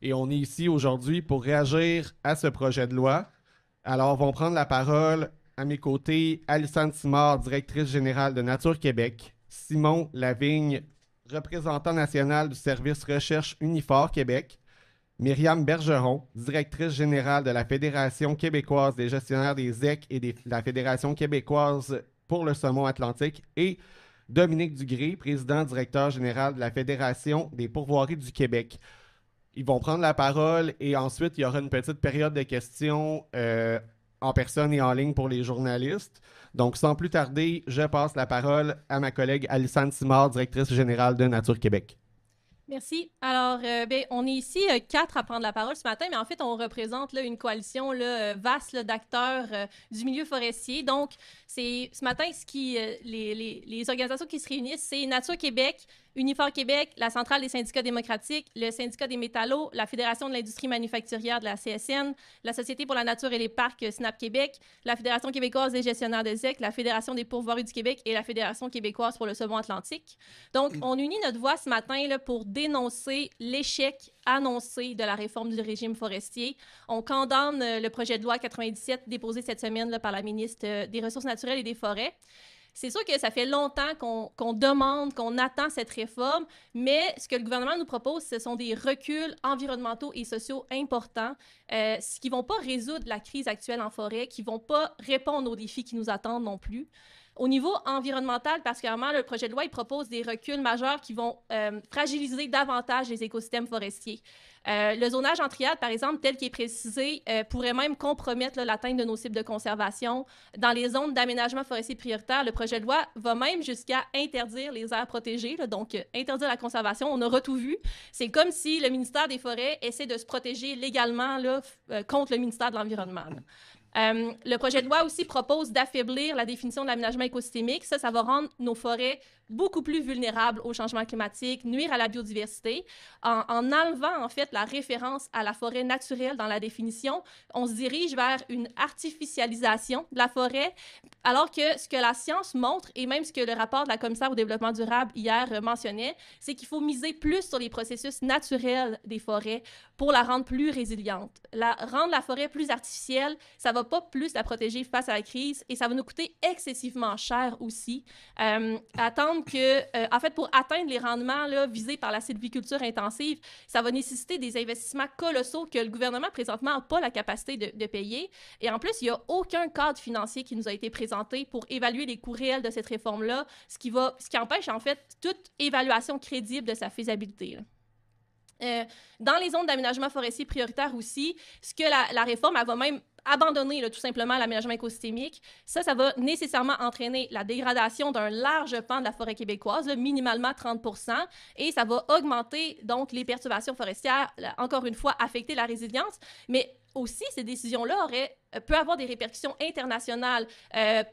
Et on est ici aujourd'hui pour réagir à ce projet de loi. Alors, vont prendre la parole à mes côtés Alissane Simard, directrice générale de Nature Québec, Simon Lavigne, représentant national du service Recherche Unifor Québec, Myriam Bergeron, directrice générale de la Fédération québécoise des gestionnaires des ZEC et de la Fédération québécoise pour le saumon atlantique, et Dominique Dugré, président directeur général de la Fédération des pourvoiries du Québec. Ils vont prendre la parole et ensuite, il y aura une petite période de questions en personne et en ligne pour les journalistes. Donc, sans plus tarder, je passe la parole à ma collègue Alissane Simard, directrice générale de Nature Québec. Merci. Alors, on est ici 4 à prendre la parole ce matin, mais en fait, on représente là, une coalition là, vaste d'acteurs du milieu forestier. Donc, ce matin, les organisations qui se réunissent, c'est Nature Québec, Unifor Québec, la Centrale des syndicats démocratiques, le Syndicat des métallos, la Fédération de l'industrie manufacturière de la CSN, la Société pour la nature et les parcs SNAP Québec, la Fédération québécoise des gestionnaires de ZEC, la Fédération des pourvoiries du Québec et la Fédération québécoise pour le saumon atlantique. Donc, on unit notre voix ce matin là, pour dénoncer l'échec annoncé de la réforme du régime forestier. On condamne le projet de loi 97 déposé cette semaine là, par la ministre des Ressources naturelles et des Forêts. C'est sûr que ça fait longtemps qu'on demande, qu'on attend cette réforme, mais ce que le gouvernement nous propose, ce sont des reculs environnementaux et sociaux importants, qui ne vont pas résoudre la crise actuelle en forêt, qui ne vont pas répondre aux défis qui nous attendent non plus. Au niveau environnemental, particulièrement, le projet de loi il propose des reculs majeurs qui vont fragiliser davantage les écosystèmes forestiers. Le zonage en triade, par exemple, tel qu'il est précisé, pourrait même compromettre l'atteinte de nos cibles de conservation. Dans les zones d'aménagement forestier prioritaire, le projet de loi va même jusqu'à interdire les aires protégées, là, donc interdire la conservation. On aura tout vu. C'est comme si le ministère des Forêts essaie de se protéger légalement là, contre le ministère de l'Environnement. Le projet de loi aussi propose d'affaiblir la définition de l'aménagement écosystémique. Ça va rendre nos forêts beaucoup plus vulnérables au changement climatique, nuire à la biodiversité. En enlevant, en fait, la référence à la forêt naturelle dans la définition, on se dirige vers une artificialisation de la forêt, alors que ce que la science montre, et même ce que le rapport de la commissaire au développement durable hier mentionnait, c'est qu'il faut miser plus sur les processus naturels des forêts pour la rendre plus résiliente. Rendre la forêt plus artificielle, ça va pas plus la protéger face à la crise et ça va nous coûter excessivement cher aussi. En fait, pour atteindre les rendements là, visés par la sylviculture intensive, ça va nécessiter des investissements colossaux que le gouvernement présentement n'a pas la capacité de payer. Et en plus, il n'y a aucun cadre financier qui nous a été présenté pour évaluer les coûts réels de cette réforme-là, ce qui empêche en fait toute évaluation crédible de sa faisabilité. Dans les zones d'aménagement forestier prioritaire aussi, ce que la réforme, elle va même abandonner là, tout simplement l'aménagement écosystémique, ça va nécessairement entraîner la dégradation d'un large pan de la forêt québécoise, là, minimalement 30 %, et ça va augmenter donc les perturbations forestières, là, encore une fois, affecter la résilience, mais aussi, ces décisions-là peuvent avoir des répercussions internationales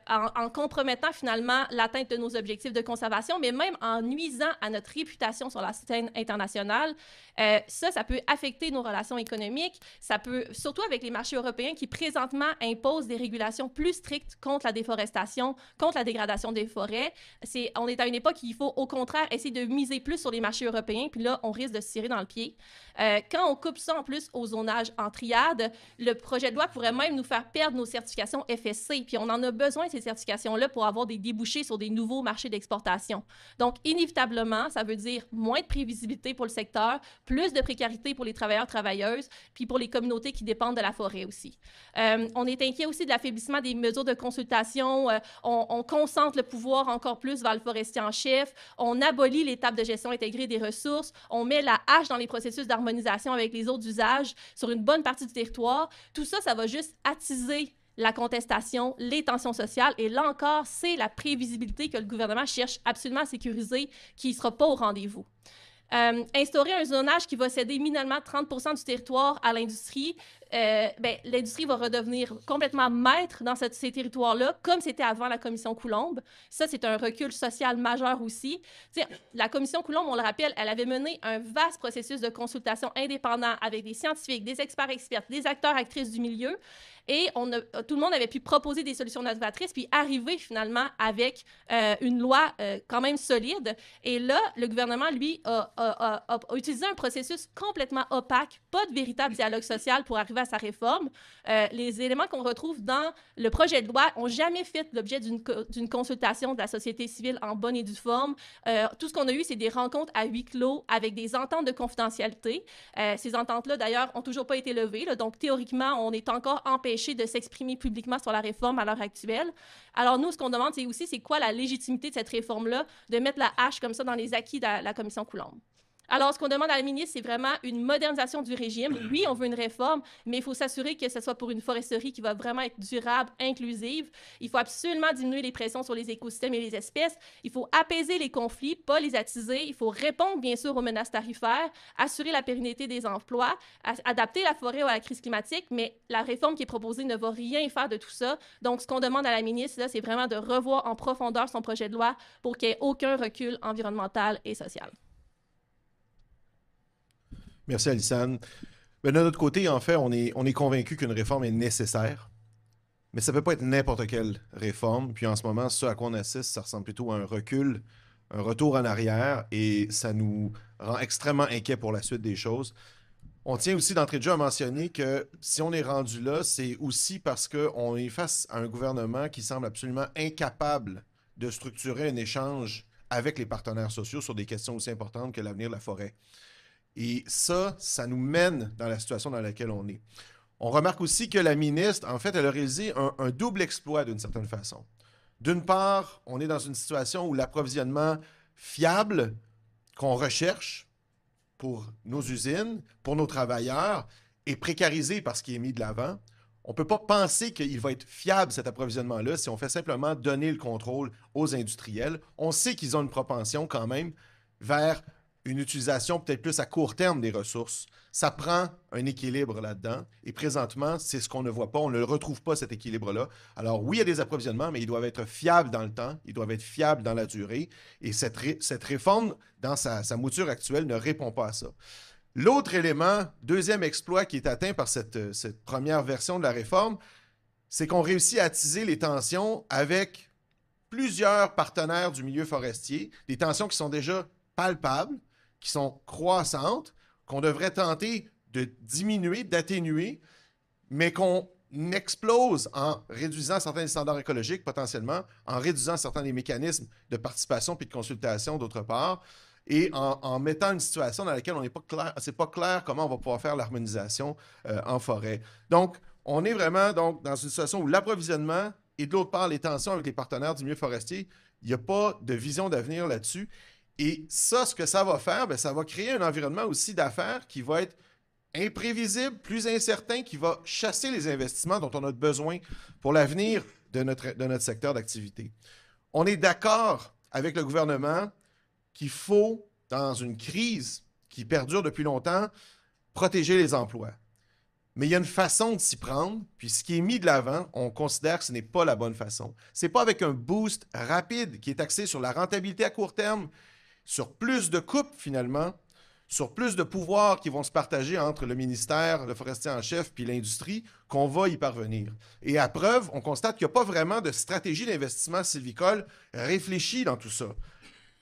en compromettant finalement l'atteinte de nos objectifs de conservation, mais même en nuisant à notre réputation sur la scène internationale. Ça peut affecter nos relations économiques. Ça peut, surtout avec les marchés européens qui présentement imposent des régulations plus strictes contre la déforestation, contre la dégradation des forêts. On est à une époque où il faut au contraire essayer de miser plus sur les marchés européens, puis là, on risque de se tirer dans le pied. Quand on coupe ça en plus au zonage en triade, le projet de loi pourrait même nous faire perdre nos certifications FSC, puis on en a besoin de ces certifications-là pour avoir des débouchés sur des nouveaux marchés d'exportation. Donc, inévitablement, ça veut dire moins de prévisibilité pour le secteur, plus de précarité pour les travailleurs, travailleuses, puis pour les communautés qui dépendent de la forêt aussi. On est inquiet aussi de l'affaiblissement des mesures de consultation. On concentre le pouvoir encore plus vers le forestier en chef. On abolit l'étape de gestion intégrée des ressources. On met la hache dans les processus d'harmonisation avec les autres usages sur une bonne partie du territoire. Tout ça, ça va juste attiser la contestation, les tensions sociales. Et là encore, c'est la prévisibilité que le gouvernement cherche absolument à sécuriser qui ne sera pas au rendez-vous. Instaurer un zonage qui va céder minimalement 30 % du territoire à l'industrie, l'industrie va redevenir complètement maître dans ces territoires-là, comme c'était avant la commission Coulombe. Ça, c'est un recul social majeur aussi. T'sais, la commission Coulombe, on le rappelle, elle avait mené un vaste processus de consultation indépendant avec des scientifiques, des experts, des acteurs, actrices du milieu. Et tout le monde avait pu proposer des solutions novatrices, puis arriver finalement avec une loi quand même solide. Et là, le gouvernement, lui, a a utilisé un processus complètement opaque, pas de véritable dialogue social pour arriver à sa réforme. Les éléments qu'on retrouve dans le projet de loi n'ont jamais fait l'objet d'une consultation de la société civile en bonne et due forme. Tout ce qu'on a eu, c'est des rencontres à huis clos avec des ententes de confidentialité. Ces ententes-là, d'ailleurs, n'ont toujours pas été levées. Là, donc, théoriquement, on est encore empêché de s'exprimer publiquement sur la réforme à l'heure actuelle. Alors, nous, ce qu'on demande, c'est aussi, c'est quoi la légitimité de cette réforme-là, de mettre la hache comme ça dans les acquis de la commission Coulombe. Alors, ce qu'on demande à la ministre, c'est vraiment une modernisation du régime. Oui, on veut une réforme, mais il faut s'assurer que ce soit pour une foresterie qui va vraiment être durable, inclusive. Il faut absolument diminuer les pressions sur les écosystèmes et les espèces. Il faut apaiser les conflits, pas les attiser. Il faut répondre, bien sûr, aux menaces tarifaires, assurer la pérennité des emplois, adapter la forêt à la crise climatique, mais la réforme qui est proposée ne va rien faire de tout ça. Donc, ce qu'on demande à la ministre, là, c'est vraiment de revoir en profondeur son projet de loi pour qu'il n'y ait aucun recul environnemental et social. Merci, Alyssane. Mais de notre côté, en fait, on est convaincu qu'une réforme est nécessaire, mais ça ne peut pas être n'importe quelle réforme. Puis en ce moment, ce à quoi on assiste, ça ressemble plutôt à un recul, un retour en arrière, et ça nous rend extrêmement inquiets pour la suite des choses. On tient aussi d'entrée de jeu à mentionner que si on est rendu là, c'est aussi parce qu'on est face à un gouvernement qui semble absolument incapable de structurer un échange avec les partenaires sociaux sur des questions aussi importantes que l'avenir de la forêt. Et ça nous mène dans la situation dans laquelle on est. On remarque aussi que la ministre, en fait, elle a réalisé un double exploit d'une certaine façon. D'une part, on est dans une situation où l'approvisionnement fiable qu'on recherche pour nos usines, pour nos travailleurs, est précarisé par ce qui est mis de l'avant. On ne peut pas penser qu'il va être fiable, cet approvisionnement-là, si on fait simplement donner le contrôle aux industriels. On sait qu'ils ont une propension quand même vers une utilisation peut-être plus à court terme des ressources. Ça prend un équilibre là-dedans. Et présentement, c'est ce qu'on ne voit pas. On ne retrouve pas, cet équilibre-là. Alors oui, il y a des approvisionnements, mais ils doivent être fiables dans le temps. Ils doivent être fiables dans la durée. Et cette réforme, dans sa mouture actuelle, ne répond pas à ça. L'autre élément, deuxième exploit qui est atteint par cette première version de la réforme, c'est qu'on réussit à attiser les tensions avec plusieurs partenaires du milieu forestier, des tensions qui sont déjà palpables, qui sont croissantes, qu'on devrait tenter de diminuer, d'atténuer, mais qu'on explose en réduisant certains des standards écologiques potentiellement, en réduisant certains des mécanismes de participation puis de consultation d'autre part, et en mettant une situation dans laquelle on n'est pas clair, c'est pas clair comment on va pouvoir faire l'harmonisation en forêt. Donc, on est vraiment donc, dans une situation où l'approvisionnement et de l'autre part les tensions avec les partenaires du milieu forestier, il n'y a pas de vision d'avenir là-dessus. Et ça, ce que ça va faire, bien, ça va créer un environnement aussi d'affaires qui va être imprévisible, plus incertain, qui va chasser les investissements dont on a besoin pour l'avenir de notre secteur d'activité. On est d'accord avec le gouvernement qu'il faut, dans une crise qui perdure depuis longtemps, protéger les emplois. Mais il y a une façon de s'y prendre, puis ce qui est mis de l'avant, on considère que ce n'est pas la bonne façon. Ce n'est pas avec un boost rapide qui est axé sur la rentabilité à court terme, sur plus de coupes finalement, sur plus de pouvoirs qui vont se partager entre le ministère, le forestier en chef, puis l'industrie, qu'on va y parvenir. Et à preuve, on constate qu'il n'y a pas vraiment de stratégie d'investissement sylvicole réfléchie dans tout ça.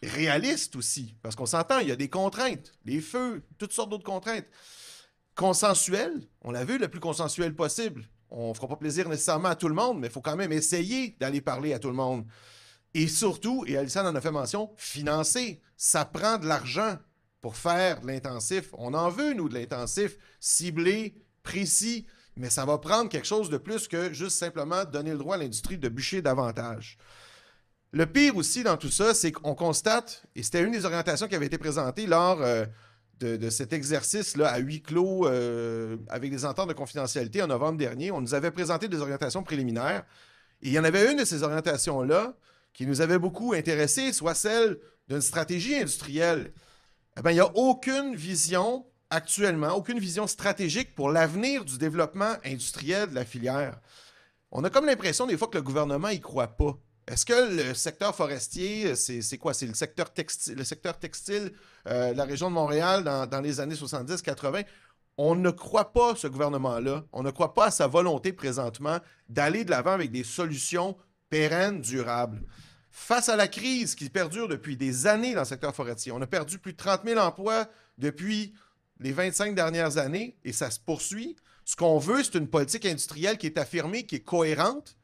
Réaliste aussi, parce qu'on s'entend, il y a des contraintes, les feux, toutes sortes d'autres contraintes. Consensuelles, on l'a vu, le plus consensuel possible. On ne fera pas plaisir nécessairement à tout le monde, mais il faut quand même essayer d'aller parler à tout le monde. Et surtout, et Alyssane en a fait mention, financer. Ça prend de l'argent pour faire de l'intensif. On en veut, nous, de l'intensif, ciblé, précis, mais ça va prendre quelque chose de plus que juste simplement donner le droit à l'industrie de bûcher davantage. Le pire aussi dans tout ça, c'est qu'on constate, et c'était une des orientations qui avait été présentée lors de cet exercice-là à huis clos avec des ententes de confidentialité en novembre dernier, on nous avait présenté des orientations préliminaires, et il y en avait une de ces orientations-là qui nous avait beaucoup intéressés, soit celle d'une stratégie industrielle. Eh bien, il n'y a aucune vision actuellement, aucune vision stratégique pour l'avenir du développement industriel de la filière. On a comme l'impression des fois que le gouvernement n'y croit pas. Est-ce que le secteur forestier, c'est quoi? C'est le secteur textile de la région de Montréal dans les années 70-80. On ne croit pas ce gouvernement-là. On ne croit pas à sa volonté présentement d'aller de l'avant avec des solutions pérennes, durables. Face à la crise qui perdure depuis des années dans le secteur forestier, on a perdu plus de 30 000 emplois depuis les 25 dernières années et ça se poursuit. Ce qu'on veut, c'est une politique industrielle qui est affirmée, qui est cohérente,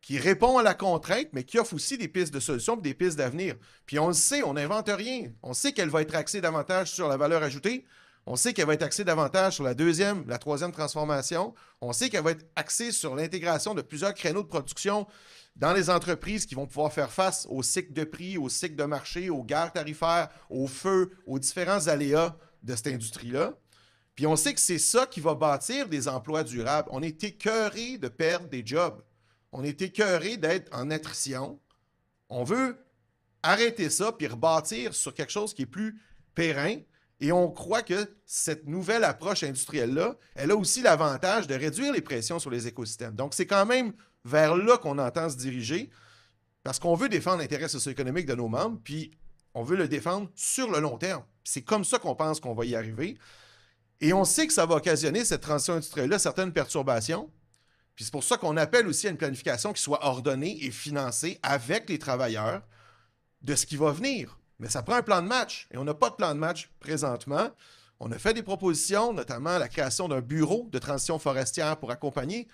qui répond à la contrainte, mais qui offre aussi des pistes de solutions et des pistes d'avenir. Puis on le sait, on n'invente rien. On sait qu'elle va être axée davantage sur la valeur ajoutée. On sait qu'elle va être axée davantage sur la deuxième, la troisième transformation. On sait qu'elle va être axée sur l'intégration de plusieurs créneaux de production dans les entreprises qui vont pouvoir faire face aux cycles de prix, aux cycles de marché, aux guerres tarifaires, aux feux, aux différents aléas de cette industrie-là. Puis on sait que c'est ça qui va bâtir des emplois durables. On est écœuré de perdre des jobs. On est écœuré d'être en attrition. On veut arrêter ça puis rebâtir sur quelque chose qui est plus périn. Et on croit que cette nouvelle approche industrielle-là, elle a aussi l'avantage de réduire les pressions sur les écosystèmes. Donc, c'est quand même vers là qu'on entend se diriger parce qu'on veut défendre l'intérêt socio-économique de nos membres, puis on veut le défendre sur le long terme. C'est comme ça qu'on pense qu'on va y arriver. Et on sait que ça va occasionner, cette transition industrielle-là, certaines perturbations. Puis c'est pour ça qu'on appelle aussi à une planification qui soit ordonnée et financée avec les travailleurs de ce qui va venir. Mais ça prend un plan de match. Et on n'a pas de plan de match présentement. On a fait des propositions, notamment la création d'un bureau de transition forestière pour accompagner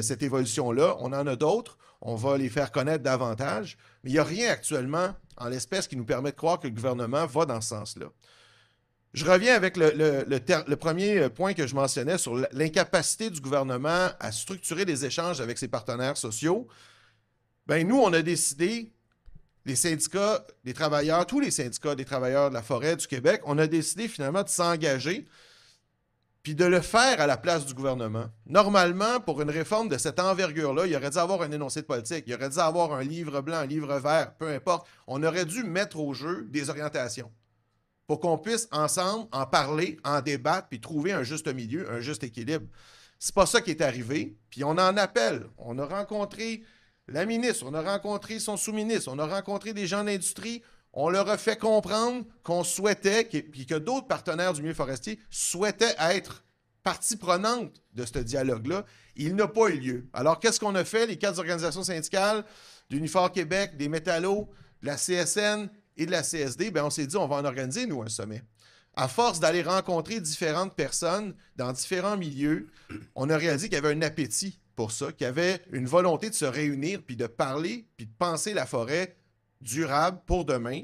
cette évolution-là. On en a d'autres. On va les faire connaître davantage. Mais il n'y a rien actuellement en l'espèce qui nous permet de croire que le gouvernement va dans ce sens-là. Je reviens avec le premier point que je mentionnais sur l'incapacité du gouvernement à structurer des échanges avec ses partenaires sociaux. Bien, nous, on a décidé, les syndicats des travailleurs, tous les syndicats des travailleurs de la forêt du Québec, on a décidé finalement de s'engager puis de le faire à la place du gouvernement. Normalement, pour une réforme de cette envergure-là, il aurait dû avoir un énoncé de politique, il aurait dû avoir un livre blanc, un livre vert, peu importe. On aurait dû mettre au jeu des orientations pour qu'on puisse ensemble en parler, en débattre, puis trouver un juste milieu, un juste équilibre. C'est pas ça qui est arrivé, puis on en appelle. On a rencontré la ministre, on a rencontré son sous-ministre, on a rencontré des gens d'industrie, on leur a fait comprendre qu'on souhaitait, puis que d'autres partenaires du milieu forestier souhaitaient être partie prenante de ce dialogue-là. Il n'a pas eu lieu. Alors, qu'est-ce qu'on a fait, les 4 organisations syndicales, d'Unifor Québec, des Métallos, de la CSN et de la CSD, bien, on s'est dit, on va en organiser, nous, un sommet. À force d'aller rencontrer différentes personnes dans différents milieux, on a réalisé qu'il y avait un appétit pour ça, qu'il y avait une volonté de se réunir, puis de parler, puis de penser la forêt durable pour demain.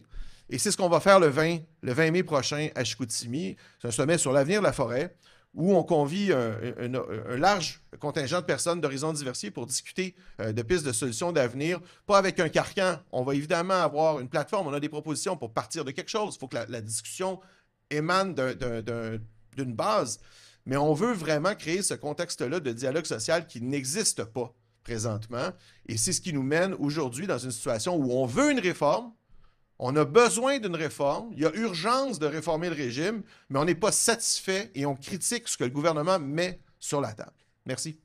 Et c'est ce qu'on va faire le 20 mai prochain à Chicoutimi. C'est un sommet sur l'avenir de la forêt, où on convie un large contingent de personnes d'horizons diversifiés pour discuter de pistes de solutions d'avenir, pas avec un carcan. On va évidemment avoir une plateforme, on a des propositions pour partir de quelque chose. Il faut que la discussion émane d'une base, mais on veut vraiment créer ce contexte-là de dialogue social qui n'existe pas présentement. Et c'est ce qui nous mène aujourd'hui dans une situation où on veut une réforme, on a besoin d'une réforme, il y a urgence de réformer le régime, mais on n'est pas satisfait et on critique ce que le gouvernement met sur la table. Merci.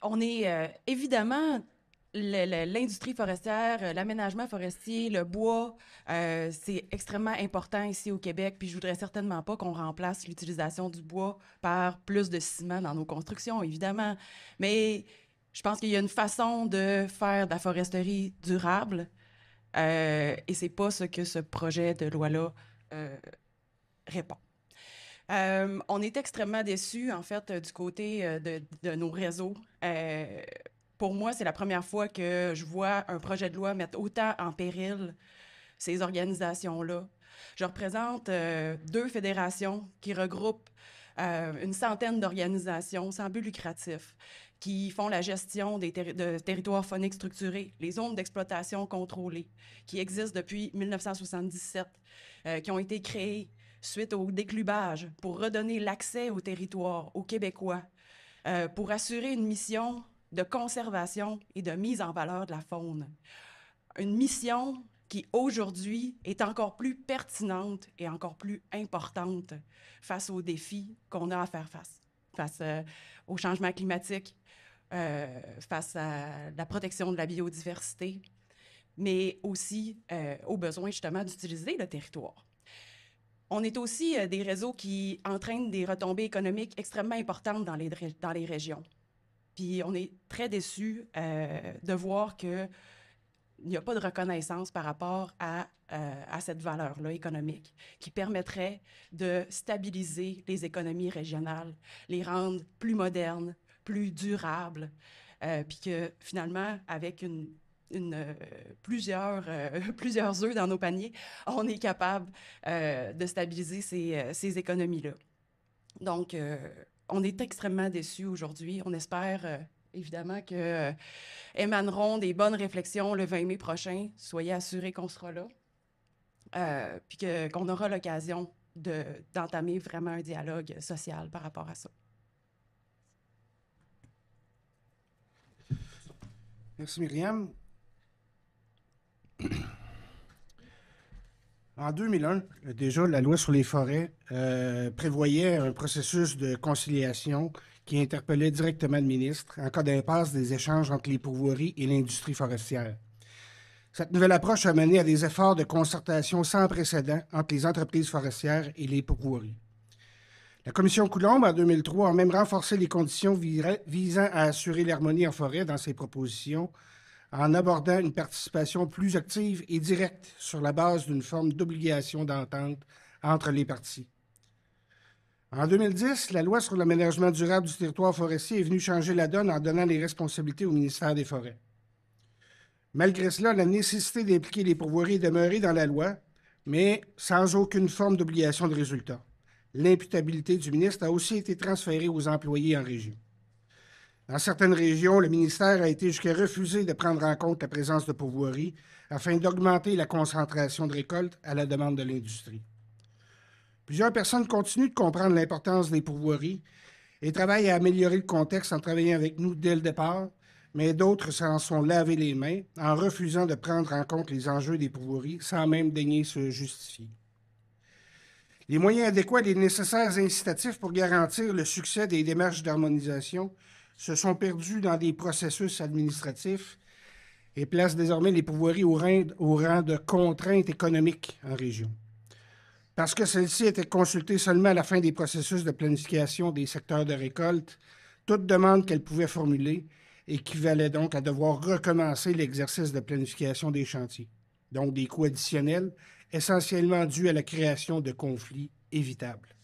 On est évidemment, l'industrie forestière, l'aménagement forestier, le bois, c'est extrêmement important ici au Québec, puis je voudrais certainement pas qu'on remplace l'utilisation du bois par plus de ciment dans nos constructions, évidemment, mais je pense qu'il y a une façon de faire de la foresterie durable et c'est pas ce que ce projet de loi-là répond. On est extrêmement déçus, en fait, du côté de nos réseaux. Pour moi, c'est la première fois que je vois un projet de loi mettre autant en péril ces organisations-là. Je représente 2 fédérations qui regroupent une centaine d'organisations sans but lucratif qui font la gestion de territoires fauniques structurés, les zones d'exploitation contrôlées, qui existent depuis 1977, qui ont été créées suite au déclubage pour redonner l'accès au territoire aux Québécois, pour assurer une mission de conservation et de mise en valeur de la faune. Une mission qui, aujourd'hui, est encore plus pertinente et encore plus importante face aux défis qu'on a à faire face au changement climatique, face à la protection de la biodiversité, mais aussi aux besoins, justement, d'utiliser le territoire. On est aussi des réseaux qui entraînent des retombées économiques extrêmement importantes dans les régions. Puis on est très déçus de voir qu'il n'y a pas de reconnaissance par rapport à cette valeur-là économique qui permettrait de stabiliser les économies régionales, les rendre plus modernes, plus durables, puis que finalement, avec plusieurs œufs dans nos paniers, on est capable de stabiliser ces économies-là. Donc, on est extrêmement déçus aujourd'hui. On espère évidemment que émaneront des bonnes réflexions le 20 mai prochain. Soyez assurés qu'on sera là. Puis qu'on aura l'occasion d'entamer vraiment un dialogue social par rapport à ça. Merci, Myriam. En 2001, déjà, la loi sur les forêts prévoyait un processus de conciliation qui interpellait directement le ministre en cas d'impasse des échanges entre les pourvoiries et l'industrie forestière. Cette nouvelle approche a mené à des efforts de concertation sans précédent entre les entreprises forestières et les pourvoiries. La Commission Coulombe, en 2003, a même renforcé les conditions visant à assurer l'harmonie en forêt dans ses propositions en abordant une participation plus active et directe sur la base d'une forme d'obligation d'entente entre les parties. En 2010, la loi sur l'aménagement durable du territoire forestier est venue changer la donne en donnant les responsabilités au ministère des Forêts. Malgré cela, la nécessité d'impliquer les pourvoiries est demeurée dans la loi, mais sans aucune forme d'obligation de résultat. L'imputabilité du ministre a aussi été transférée aux employés en région. Dans certaines régions, le ministère a été jusqu'à refuser de prendre en compte la présence de pourvoiries afin d'augmenter la concentration de récoltes à la demande de l'industrie. Plusieurs personnes continuent de comprendre l'importance des pourvoiries et travaillent à améliorer le contexte en travaillant avec nous dès le départ, mais d'autres s'en sont lavé les mains en refusant de prendre en compte les enjeux des pourvoiries sans même daigner se justifier. Les moyens adéquats et les nécessaires incitatifs pour garantir le succès des démarches d'harmonisation se sont perdus dans des processus administratifs et placent désormais les pourvoiries au rang de contraintes économiques en région. Parce que celles-ci étaient consultées seulement à la fin des processus de planification des secteurs de récolte, toute demande qu'elles pouvaient formuler équivalait donc à devoir recommencer l'exercice de planification des chantiers, donc des coûts additionnels essentiellement dus à la création de conflits évitables.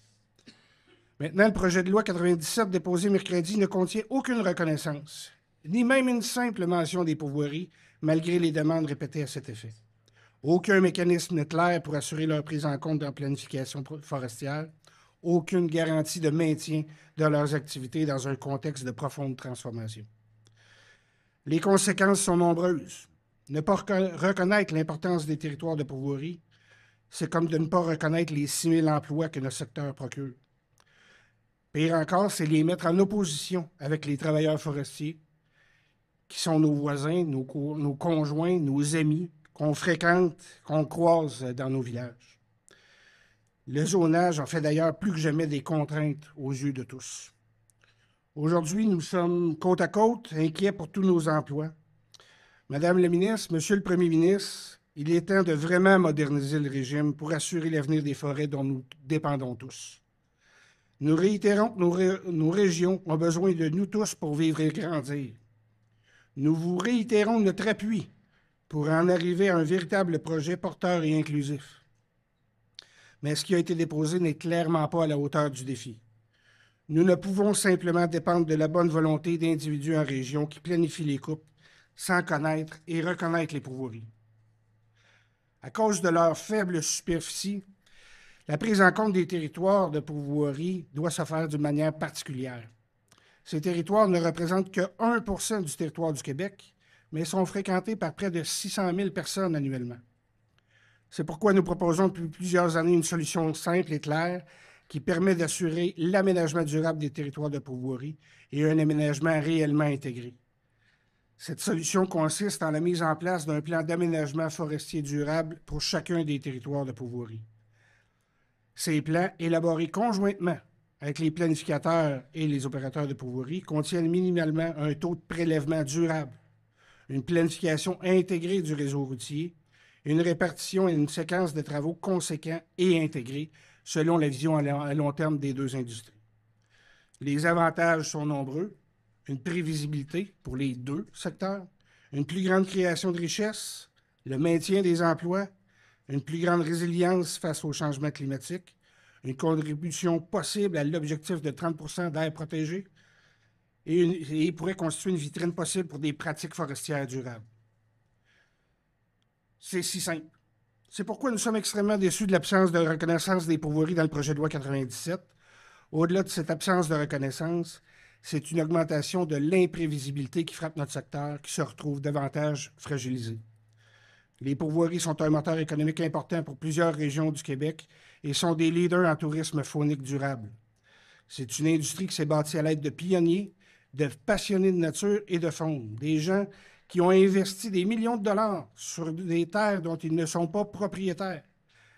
Maintenant, le projet de loi 97 déposé mercredi ne contient aucune reconnaissance, ni même une simple mention des pourvoiries, malgré les demandes répétées à cet effet. Aucun mécanisme clair pour assurer leur prise en compte dans la planification forestière, aucune garantie de maintien de leurs activités dans un contexte de profonde transformation. Les conséquences sont nombreuses. Ne pas reconnaître l'importance des territoires de pourvoirie, c'est comme de ne pas reconnaître les 6 000 emplois que notre secteur procure. Pire encore, c'est les mettre en opposition avec les travailleurs forestiers, qui sont nos voisins, nos conjoints, nos amis, qu'on fréquente, qu'on croise dans nos villages. Le zonage en fait d'ailleurs plus que jamais des contraintes aux yeux de tous. Aujourd'hui, nous sommes côte à côte, inquiets pour tous nos emplois. Madame la ministre, Monsieur le Premier ministre, il est temps de vraiment moderniser le régime pour assurer l'avenir des forêts dont nous dépendons tous. Nous réitérons que nos régions ont besoin de nous tous pour vivre et grandir. Nous vous réitérons notre appui pour en arriver à un véritable projet porteur et inclusif. Mais ce qui a été déposé n'est clairement pas à la hauteur du défi. Nous ne pouvons simplement dépendre de la bonne volonté d'individus en région qui planifient les coupes sans connaître et reconnaître les pourvoiries. À cause de leur faible superficie, la prise en compte des territoires de pourvoirie doit se faire d'une manière particulière. Ces territoires ne représentent que 1 % du territoire du Québec, mais sont fréquentés par près de 600 000 personnes annuellement. C'est pourquoi nous proposons depuis plusieurs années une solution simple et claire qui permet d'assurer l'aménagement durable des territoires de pourvoirie et un aménagement réellement intégré. Cette solution consiste en la mise en place d'un plan d'aménagement forestier durable pour chacun des territoires de pourvoirie. Ces plans, élaborés conjointement avec les planificateurs et les opérateurs de pourvoirie, contiennent minimalement un taux de prélèvement durable, une planification intégrée du réseau routier, une répartition et une séquence de travaux conséquents et intégrés selon la vision à long terme des deux industries. Les avantages sont nombreux. une prévisibilité pour les deux secteurs, une plus grande création de richesses, le maintien des emplois, une plus grande résilience face au changement climatique, une contribution possible à l'objectif de 30 % d'air protégé et pourrait constituer une vitrine possible pour des pratiques forestières durables. C'est si simple. C'est pourquoi nous sommes extrêmement déçus de l'absence de reconnaissance des pourvoiries dans le projet de loi 97. Au-delà de cette absence de reconnaissance, c'est une augmentation de l'imprévisibilité qui frappe notre secteur, qui se retrouve davantage fragilisé. Les pourvoiries sont un moteur économique important pour plusieurs régions du Québec et sont des leaders en tourisme faunique durable. C'est une industrie qui s'est bâtie à l'aide de pionniers, de passionnés de nature et de faune, des gens qui ont investi des millions de dollars sur des terres dont ils ne sont pas propriétaires,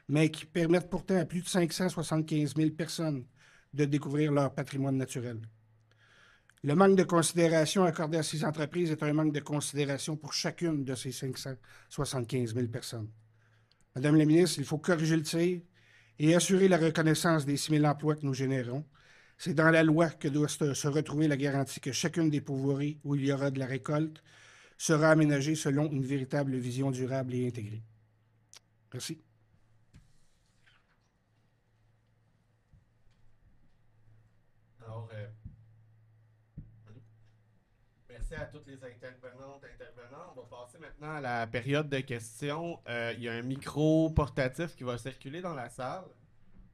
mais qui permettent pourtant à plus de 575 000 personnes de découvrir leur patrimoine naturel. Le manque de considération accordé à ces entreprises est un manque de considération pour chacune de ces 575 000 personnes. Madame la ministre, il faut corriger le tir et assurer la reconnaissance des 6 000 emplois que nous générons. C'est dans la loi que doit se retrouver la garantie que chacune des pourvoiries où il y aura de la récolte sera aménagée selon une véritable vision durable et intégrée. Merci. Alors, merci à toutes les intervenantes et intervenants. On va passer maintenant à la période de questions. Il y a un micro portatif qui va circuler dans la salle.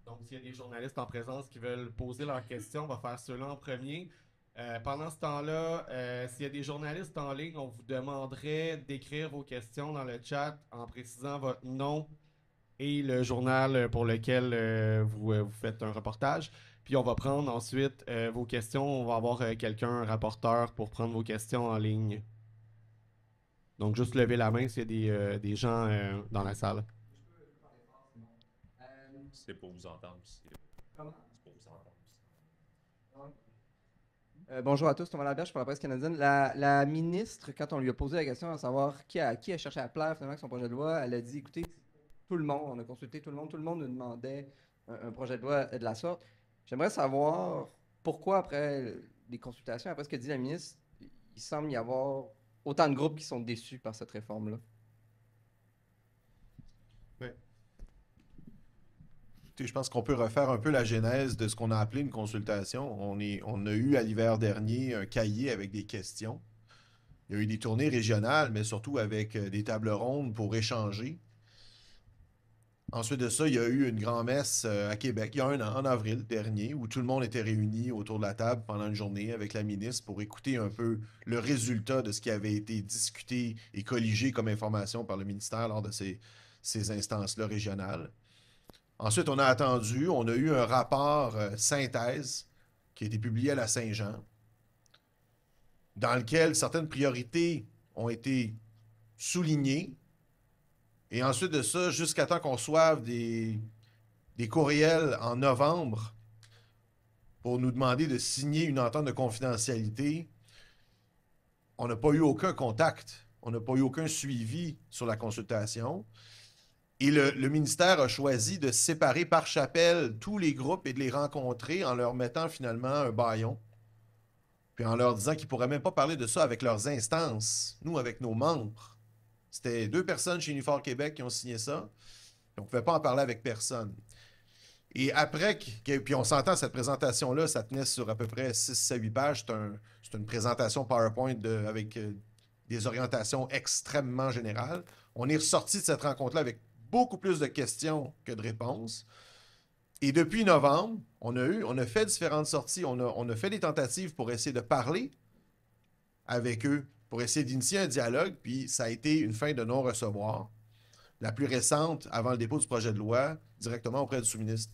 Donc, s'il y a des journalistes en présence qui veulent poser leurs questions, on va faire ceux-là en premier. Pendant ce temps-là, s'il y a des journalistes en ligne, on vous demanderait d'écrire vos questions dans le chat en précisant votre nom et le journal pour lequel vous faites un reportage. Puis on va prendre ensuite vos questions. On va avoir quelqu'un, un rapporteur, pour prendre vos questions en ligne. Donc, juste lever la main s'il y a des gens dans la salle. C'est pour vous entendre. Comment? C'est pour vous entendre. Bonjour à tous, Thomas Laberge pour la presse canadienne. La ministre, quand on lui a posé la question à savoir qui a cherché à plaire finalement avec son projet de loi, elle a dit, écoutez, tout le monde, on a consulté tout le monde nous demandait un projet de loi de la sorte. J'aimerais savoir pourquoi, après les consultations, après ce que dit la ministre, il semble y avoir autant de groupes qui sont déçus par cette réforme-là. Je pense qu'on peut refaire un peu la genèse de ce qu'on a appelé une consultation. On a eu à l'hiver dernier un cahier avec des questions. Il y a eu des tournées régionales, mais surtout avec des tables rondes pour échanger. Ensuite de ça, il y a eu une grand-messe à Québec, il y a un an, en avril dernier, où tout le monde était réuni autour de la table pendant une journée avec la ministre pour écouter un peu le résultat de ce qui avait été discuté et colligé comme information par le ministère lors de ces instances-là régionales. Ensuite, on a attendu, on a eu un rapport synthèse qui a été publié à la Saint-Jean, dans lequel certaines priorités ont été soulignées. Et ensuite de ça, jusqu'à temps qu'on reçoive des courriels en novembre pour nous demander de signer une entente de confidentialité, on n'a pas eu aucun contact, on n'a pas eu aucun suivi sur la consultation. Et le ministère a choisi de séparer par chapelle tous les groupes et de les rencontrer en leur mettant finalement un bâillon. Puis en leur disant qu'ils ne pourraient même pas parler de ça avec leurs instances, nous, avec nos membres. C'était 2 personnes chez Unifor Québec qui ont signé ça. On ne pouvait pas en parler avec personne. Et après, puis on s'entend, cette présentation-là, ça tenait sur à peu près 6 à 8 pages. C'est une présentation PowerPoint avec des orientations extrêmement générales. On est ressorti de cette rencontre-là avec beaucoup plus de questions que de réponses. Et depuis novembre, on a fait différentes sorties, on a fait des tentatives pour essayer de parler avec eux, pour essayer d'initier un dialogue, puis ça a été une fin de non-recevoir. La plus récente, avant le dépôt du projet de loi, directement auprès du sous-ministre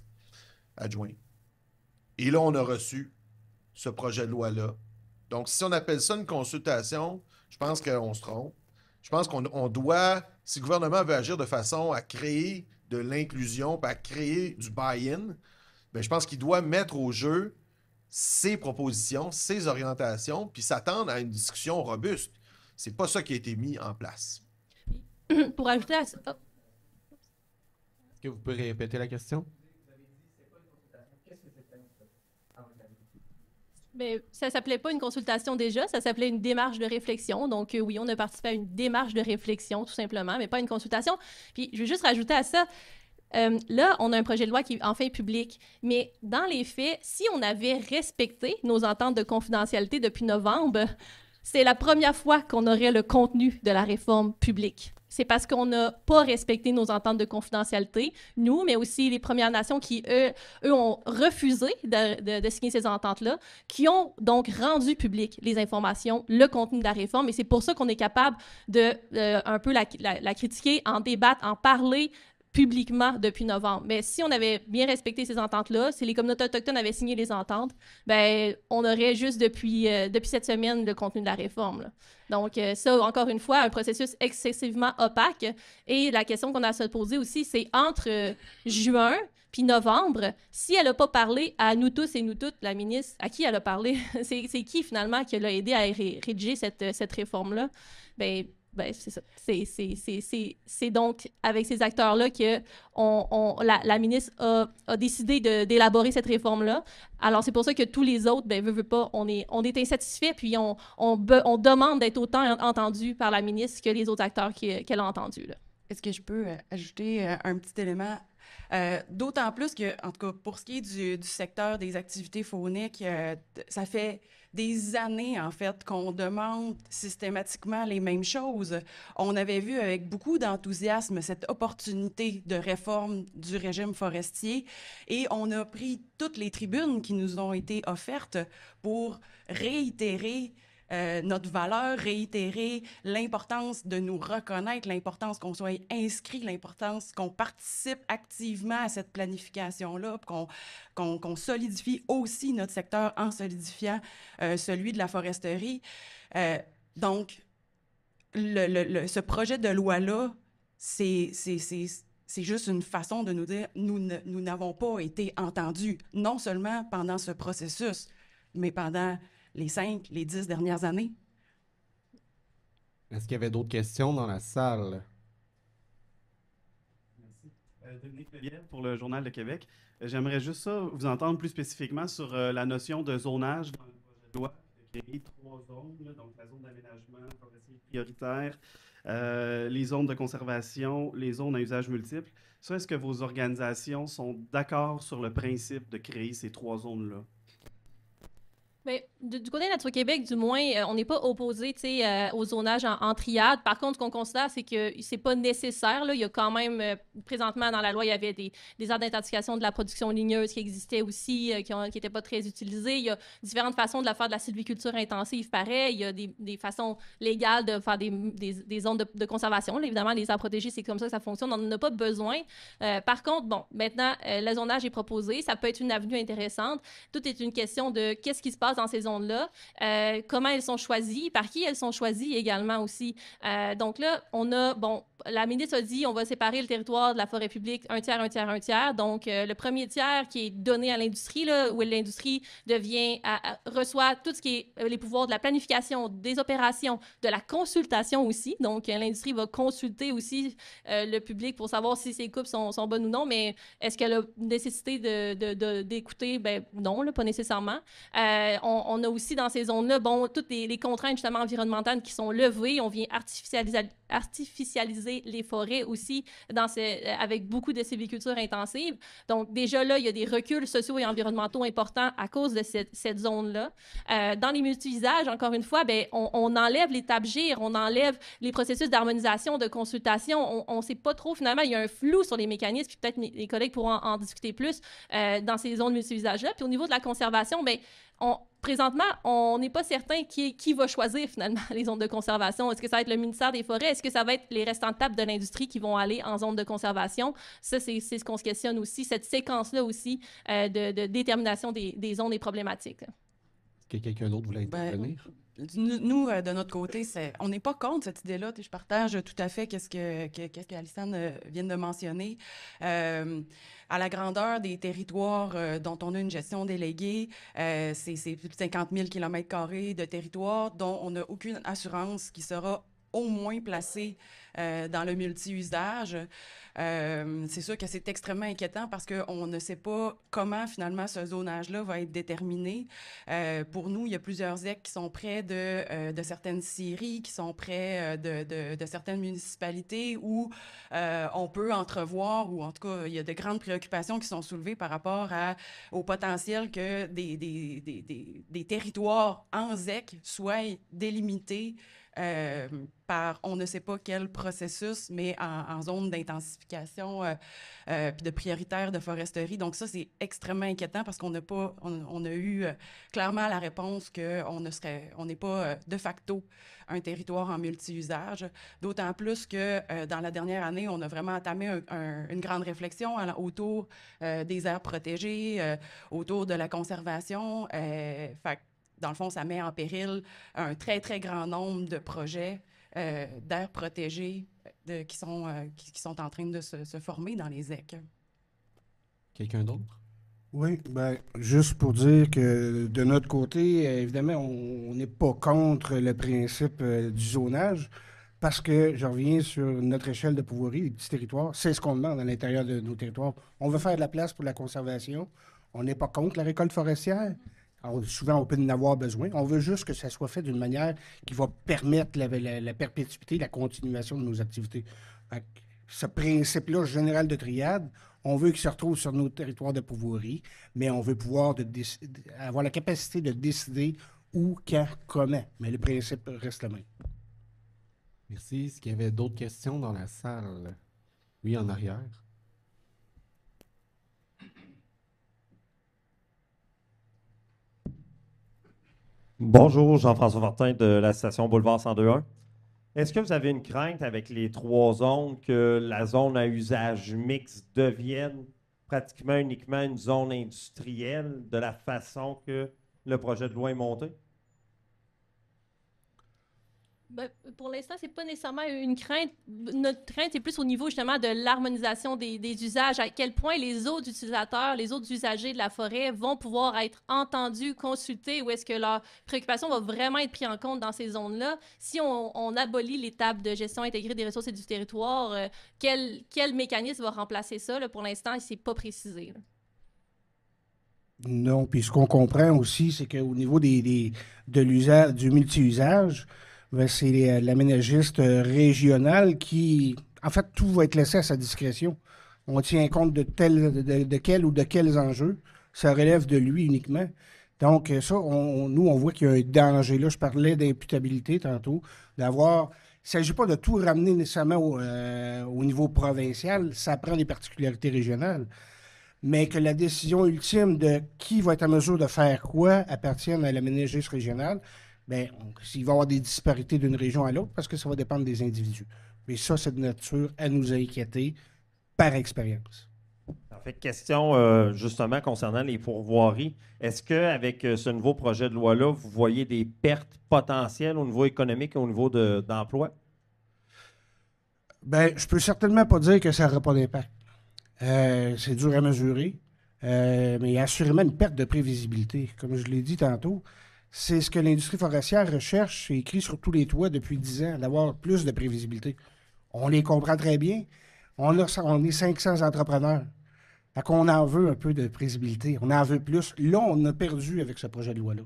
adjoint. Et là, on a reçu ce projet de loi-là. Donc, si on appelle ça une consultation, je pense qu'on se trompe. Je pense qu'on doit, si le gouvernement veut agir de façon à créer de l'inclusion, à créer du buy-in, bien, je pense qu'il doit mettre au jeu ses propositions, ses orientations, puis s'attendre à une discussion robuste. C'est pas ça qui a été mis en place. Pour ajouter à ça... Est-ce que vous pouvez répéter la question? Mais ça s'appelait pas une consultation déjà, ça s'appelait une démarche de réflexion. Donc, oui, on a participé à une démarche de réflexion, tout simplement, mais pas une consultation. Puis, je vais juste rajouter à ça, là, on a un projet de loi qui est enfin public, mais dans les faits, si on avait respecté nos ententes de confidentialité depuis novembre, c'est la première fois qu'on aurait le contenu de la réforme publique. C'est parce qu'on n'a pas respecté nos ententes de confidentialité, nous, mais aussi les Premières Nations qui, eux ont refusé de signer ces ententes-là, qui ont donc rendu public les informations, le contenu de la réforme. Et c'est pour ça qu'on est capable de un peu la critiquer, en débattre, en parler publiquement depuis novembre. Mais si on avait bien respecté ces ententes-là, si les communautés autochtones avaient signé les ententes, ben on aurait juste depuis cette semaine le contenu de la réforme, là. Donc ça, encore une fois, un processus excessivement opaque. Et la question qu'on a à se poser aussi, c'est entre juin puis novembre, si elle n'a pas parlé à nous tous et nous toutes, la ministre, à qui elle a parlé? C'est qui finalement qui l'a aidé à rédiger cette réforme-là? Ben, c'est ça. C'est donc avec ces acteurs-là que la ministre a décidé d'élaborer cette réforme-là. Alors, c'est pour ça que tous les autres, ben, veut pas, on est insatisfaits, puis on demande d'être autant entendus par la ministre que les autres acteurs qu'elle a entendus, là. Est-ce que je peux ajouter un petit élément? D'autant plus que, en tout cas, pour ce qui est du secteur des activités fauniques, ça fait des années, en fait, qu'on demande systématiquement les mêmes choses. On avait vu avec beaucoup d'enthousiasme cette opportunité de réforme du régime forestier et on a pris toutes les tribunes qui nous ont été offertes pour réitérer notre valeur, réitérer l'importance de nous reconnaître, l'importance qu'on soit inscrit, l'importance qu'on participe activement à cette planification-là, qu'on solidifie aussi notre secteur en solidifiant celui de la foresterie. Donc, ce projet de loi-là, c'est juste une façon de nous dire nous n'avons pas été entendus, non seulement pendant ce processus, mais pendant les 5, les 10 dernières années. Est-ce qu'il y avait d'autres questions dans la salle? Merci. Dominique Lelièvre pour le Journal de Québec. J'aimerais juste ça, vous entendre plus spécifiquement sur la notion de zonage dans le projet de loi, de créer 3 zones, là, donc la zone d'aménagement forestier prioritaire, les zones de conservation, les zones à usage multiple. Ça, est-ce que vos organisations sont d'accord sur le principe de créer ces 3 zones-là? Bien, du côté de Nature Québec, du moins, on n'est pas opposé au zonage en triade. Par contre, ce qu'on considère, c'est que c'est pas nécessaire, là. Il y a quand même, présentement, dans la loi, il y avait des aires d'identification de la production ligneuse qui existaient aussi, qui n'étaient pas très utilisées. Il y a différentes façons de la faire de la sylviculture intensive, pareil. Il y a des façons légales de faire des zones de conservation. Là, évidemment, les aires protégées, c'est comme ça que ça fonctionne. On n'en a pas besoin. Par contre, bon, maintenant, le zonage est proposé. Ça peut être une avenue intéressante. Tout est une question de qu'est-ce qui se passe dans ces zones-là, comment elles sont choisies, par qui elles sont choisies également aussi. Donc là, la ministre a dit on va séparer le territoire de la forêt publique un tiers, un tiers, un tiers. Donc, le premier tiers qui est donné à l'industrie, là, où l'industrie reçoit tout ce qui est les pouvoirs de la planification, des opérations, de la consultation aussi. Donc, l'industrie va consulter aussi le public pour savoir si ces coupes sont bonnes ou non, mais est-ce qu'elle a nécessité d'écouter? Ben non, là, pas nécessairement. On a aussi dans ces zones-là, toutes les contraintes justement environnementales qui sont levées. On vient artificialiser les forêts aussi avec beaucoup de sylviculture intensive. Donc déjà là, il y a des reculs sociaux et environnementaux importants à cause de cette zone-là. Dans les multi-usages, encore une fois, on enlève les TABGIR, on enlève les processus d'harmonisation, de consultation. On ne sait pas trop, finalement, il y a un flou sur les mécanismes, puis peut-être les collègues pourront en discuter plus dans ces zones multi-usages-là. Puis au niveau de la conservation, présentement, on n'est pas certain qui va choisir finalement les zones de conservation. Est-ce que ça va être le ministère des Forêts? Est-ce que ça va être les restants de table de l'industrie qui vont aller en zone de conservation? Ça, c'est ce qu'on se questionne aussi. Cette séquence-là aussi de détermination des zones est problématique. Est-ce que quelqu'un d'autre voulait intervenir? Nous, de notre côté, on n'est pas contre cette idée-là. Je partage tout à fait qu'est-ce qu'Alissane vient de mentionner. À la grandeur des territoires dont on a une gestion déléguée, c'est plus de 50 000 km² de territoire dont on n'a aucune assurance qui sera au moins placés dans le multi-usage. C'est sûr que c'est extrêmement inquiétant parce qu'on ne sait pas comment, finalement, ce zonage-là va être déterminé. Pour nous, il y a plusieurs ZEC qui sont près de certaines scieries, qui sont près de certaines municipalités où on peut entrevoir, ou en tout cas, il y a de grandes préoccupations qui sont soulevées par rapport au potentiel que des territoires en ZEC soient délimités par on ne sait pas quel processus, mais en zone d'intensification puis de prioritaire de foresterie. Donc ça, c'est extrêmement inquiétant parce qu'on a eu clairement la réponse qu'on n'est pas de facto un territoire en multi-usage. D'autant plus que dans la dernière année, on a vraiment entamé une grande réflexion autour des aires protégées, autour de la conservation. Dans le fond, ça met en péril un très, très grand nombre de projets d'aires protégées qui sont en train de se former dans les ZEC. Quelqu'un d'autre? Oui, ben, juste pour dire que de notre côté, évidemment, on n'est pas contre le principe du zonage parce que, je reviens sur notre échelle de pouvoirie, les petits territoires, c'est ce qu'on demande à l'intérieur de nos territoires. On veut faire de la place pour la conservation. On n'est pas contre la récolte forestière. Alors, souvent, on peut en avoir besoin. On veut juste que ça soit fait d'une manière qui va permettre la perpétuité, la continuation de nos activités. Fait que ce principe-là général de triade, on veut qu'il se retrouve sur nos territoires de pouvoirie, mais on veut pouvoir avoir la capacité de décider où, quand, comment. Mais le principe reste le même. Merci. Est-ce qu'il y avait d'autres questions dans la salle? Oui, en arrière. Bonjour, Jean-François Fortin de la station Boulevard 102.1. Est-ce que vous avez une crainte avec les 3 zones que la zone à usage mixte devienne pratiquement uniquement une zone industrielle de la façon que le projet de loi est monté? Ben, pour l'instant, c'est pas nécessairement une crainte. Notre crainte est plus au niveau justement de l'harmonisation des usages, à quel point les autres utilisateurs, les autres usagers de la forêt vont pouvoir être entendus, consultés, ou est-ce que leur préoccupation va vraiment être prise en compte dans ces zones-là. Si on abolit l'étape de gestion intégrée des ressources et du territoire, quel mécanisme va remplacer ça? Là, pour l'instant, c'est pas précisé. Là. Non, puis ce qu'on comprend aussi, c'est qu'au niveau du multi-usage, ben, c'est l'aménagiste régional qui, en fait, tout va être laissé à sa discrétion. On tient compte de quels ou de quels enjeux. Ça relève de lui uniquement. Donc, ça, nous, on voit qu'il y a un danger. Là, je parlais d'imputabilité tantôt, d'avoir... Il ne s'agit pas de tout ramener nécessairement au niveau provincial. Ça prend des particularités régionales. Mais que la décision ultime de qui va être en mesure de faire quoi appartienne à l'aménagiste régional, bien, il va y avoir des disparités d'une région à l'autre parce que ça va dépendre des individus. Mais ça, c'est de nature à nous inquiéter par expérience. En fait, question justement concernant les pourvoiries. Est-ce qu'avec ce nouveau projet de loi-là, vous voyez des pertes potentielles au niveau économique et au niveau d'emploi? Bien, je peux certainement pas dire que ça n'aura pas d'impact. C'est dur à mesurer, mais il y a assurément une perte de prévisibilité. Comme je l'ai dit tantôt, c'est ce que l'industrie forestière recherche, c'est écrit sur tous les toits depuis 10 ans, d'avoir plus de prévisibilité. On les comprend très bien. On est 500 entrepreneurs. Fait qu'on en veut un peu de prévisibilité. On en veut plus. Là, on a perdu avec ce projet de loi-là,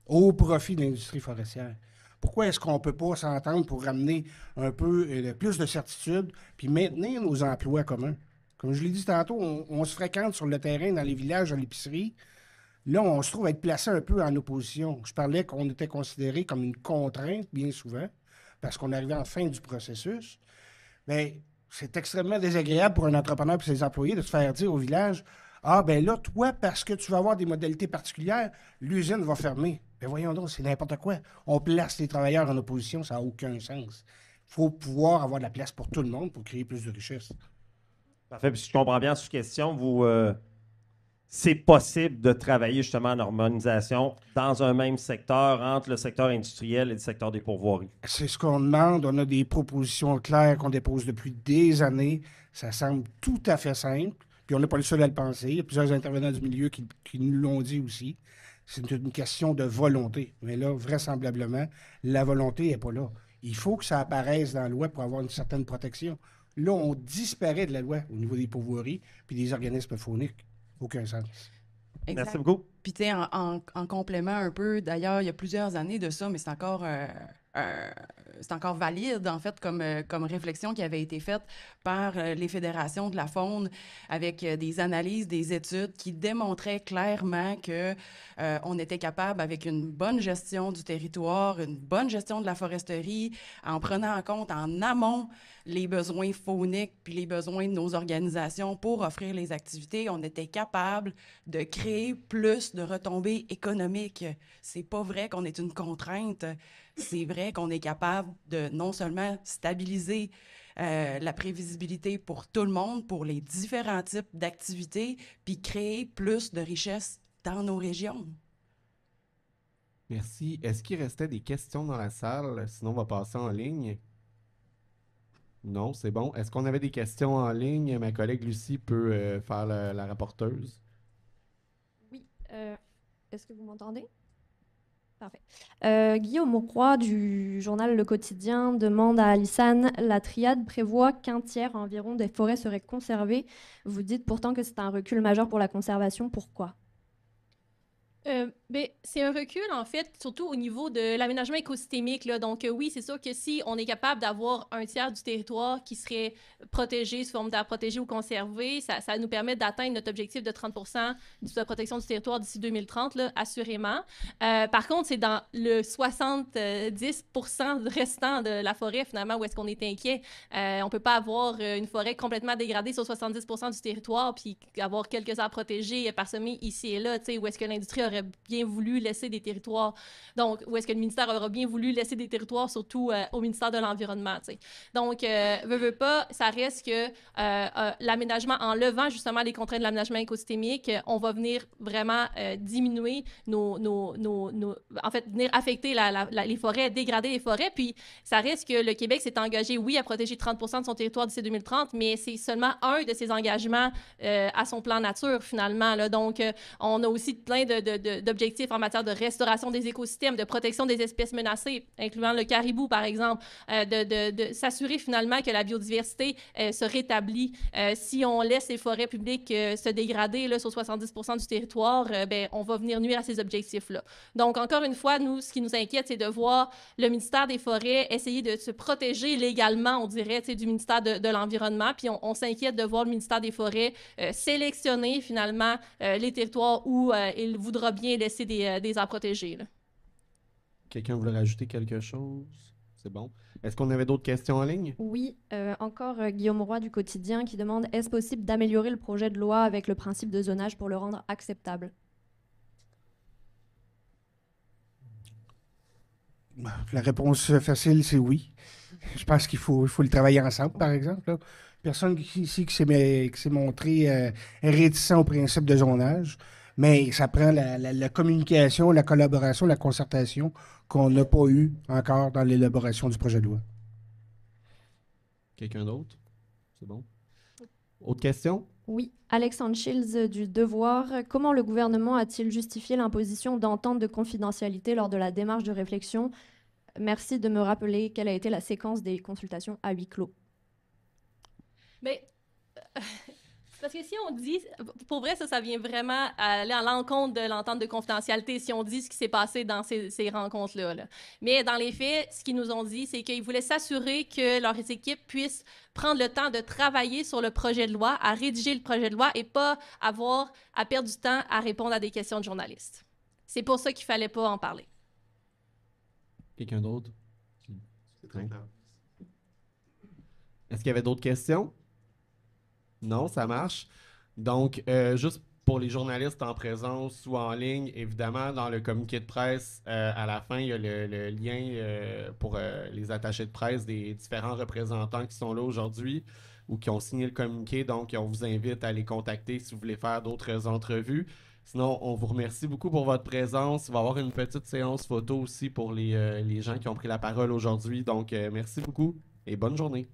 au profit de l'industrie forestière. Pourquoi est-ce qu'on ne peut pas s'entendre pour ramener un peu plus de certitude puis maintenir nos emplois communs? Comme je l'ai dit tantôt, on se fréquente sur le terrain, dans les villages, dans l'épicerie. Là, on se trouve à être placé un peu en opposition. Je parlais qu'on était considéré comme une contrainte, bien souvent, parce qu'on arrivait en fin du processus. Bien, c'est extrêmement désagréable pour un entrepreneur et ses employés de se faire dire au village « Ah, ben là, toi, parce que tu vas avoir des modalités particulières, l'usine va fermer. » Bien, voyons donc, c'est n'importe quoi. On place les travailleurs en opposition, ça n'a aucun sens. Il faut pouvoir avoir de la place pour tout le monde pour créer plus de richesse. Parfait. Puis si je comprends bien sous question, c'est possible de travailler justement en harmonisation dans un même secteur entre le secteur industriel et le secteur des pourvoiries. C'est ce qu'on demande. On a des propositions claires qu'on dépose depuis des années. Ça semble tout à fait simple. Puis on n'est pas le seul à le penser. Il y a plusieurs intervenants du milieu qui nous l'ont dit aussi. C'est une question de volonté. Mais là, vraisemblablement, la volonté n'est pas là. Il faut que ça apparaisse dans la loi pour avoir une certaine protection. Là, on disparaît de la loi au niveau des pourvoiries puis des organismes phoniques. Aucun sens. Exact. Merci beaucoup. Puis, tu sais, en complément un peu, d'ailleurs, il y a plusieurs années de ça, mais c'est encore valide, en fait, comme réflexion qui avait été faite par les fédérations de la faune avec des analyses, des études qui démontraient clairement que on était capable, avec une bonne gestion du territoire, une bonne gestion de la foresterie, en prenant en compte en amont les besoins fauniques puis les besoins de nos organisations pour offrir les activités, on était capable de créer plus de retombées économiques. C'est pas vrai qu'on est une contrainte. C'est vrai qu'on est capable de non seulement stabiliser la prévisibilité pour tout le monde, pour les différents types d'activités, puis créer plus de richesses dans nos régions. Merci. Est-ce qu'il restait des questions dans la salle? Sinon, on va passer en ligne. Non, c'est bon. Est-ce qu'on avait des questions en ligne? Ma collègue Lucie peut faire la rapporteuse. Oui. Est-ce que vous m'entendez? Parfait. Guillaume Roy du journal Le Quotidien demande à Alissane, la triade prévoit qu'un tiers environ des forêts seraient conservées. Vous dites pourtant que c'est un recul majeur pour la conservation. Pourquoi? C'est un recul, en fait, surtout au niveau de l'aménagement écosystémique, là. Donc, oui, c'est sûr que si on est capable d'avoir un tiers du territoire qui serait protégé sous forme d'aire protégée ou conservé, ça nous permet d'atteindre notre objectif de 30% de la protection du territoire d'ici 2030, là, assurément. Par contre, c'est dans le 70% restant de la forêt, finalement, où est-ce qu'on est inquiet. On ne peut pas avoir une forêt complètement dégradée sur 70% du territoire puis avoir quelques aires protégées parsemées ici et là, tu sais, où est-ce que l'industrie aurait bien voulu laisser des territoires. Donc, où est-ce que le ministère aura bien voulu laisser des territoires, surtout au ministère de l'Environnement, tu sais. Donc, veut pas, ça reste que l'aménagement, en levant justement les contraintes de l'aménagement écosystémique, on va venir vraiment diminuer en fait, venir affecter les forêts, dégrader les forêts. Puis, ça reste que le Québec s'est engagé, oui, à protéger 30% de son territoire d'ici 2030, mais c'est seulement un de ses engagements à son plan nature, finalement, là. Donc, on a aussi plein d'objectifs en matière de restauration des écosystèmes, de protection des espèces menacées, incluant le caribou, par exemple, de s'assurer finalement que la biodiversité se rétablit. Si on laisse les forêts publiques se dégrader là, sur 70% du territoire, on va venir nuire à ces objectifs-là. Donc, encore une fois, nous, ce qui nous inquiète, c'est de voir le ministère des Forêts essayer de se protéger légalement, on dirait, du ministère de l'Environnement, puis on s'inquiète de voir le ministère des Forêts sélectionner finalement les territoires où il voudra bien laisser des aires protégées. Là. Quelqu'un voulait rajouter quelque chose? C'est bon. Est-ce qu'on avait d'autres questions en ligne? Oui, encore Guillaume Roy du Quotidien qui demande « Est-ce possible d'améliorer le projet de loi avec le principe de zonage pour le rendre acceptable? » La réponse facile, c'est oui. Je pense qu'il faut le travailler ensemble, par exemple. Là. Personne ici qui s'est montré réticent au principe de zonage. Mais ça prend la communication, la collaboration, la concertation qu'on n'a pas eu encore dans l'élaboration du projet de loi. Quelqu'un d'autre? C'est bon. Autre question? Oui. Alexandre Shields du Devoir. Comment le gouvernement a-t-il justifié l'imposition d'ententes de confidentialité lors de la démarche de réflexion? Merci de me rappeler quelle a été la séquence des consultations à huis clos. Mais... Parce que si on dit, pour vrai, ça vient vraiment aller à l'encontre de l'entente de confidentialité si on dit ce qui s'est passé dans ces rencontres-là. Là. Mais dans les faits, ce qu'ils nous ont dit, c'est qu'ils voulaient s'assurer que leurs équipes puissent prendre le temps de travailler sur le projet de loi, à rédiger le projet de loi et pas avoir à perdre du temps à répondre à des questions de journalistes. C'est pour ça qu'il ne fallait pas en parler. Quelqu'un d'autre? C'est très clair. Est-ce qu'il y avait d'autres questions? Non, ça marche. Donc, juste pour les journalistes en présence ou en ligne, évidemment, dans le communiqué de presse, à la fin, il y a le lien pour les attachés de presse des différents représentants qui sont là aujourd'hui ou qui ont signé le communiqué. Donc, on vous invite à les contacter si vous voulez faire d'autres entrevues. Sinon, on vous remercie beaucoup pour votre présence. Il va y avoir une petite séance photo aussi pour les gens qui ont pris la parole aujourd'hui. Donc, merci beaucoup et bonne journée.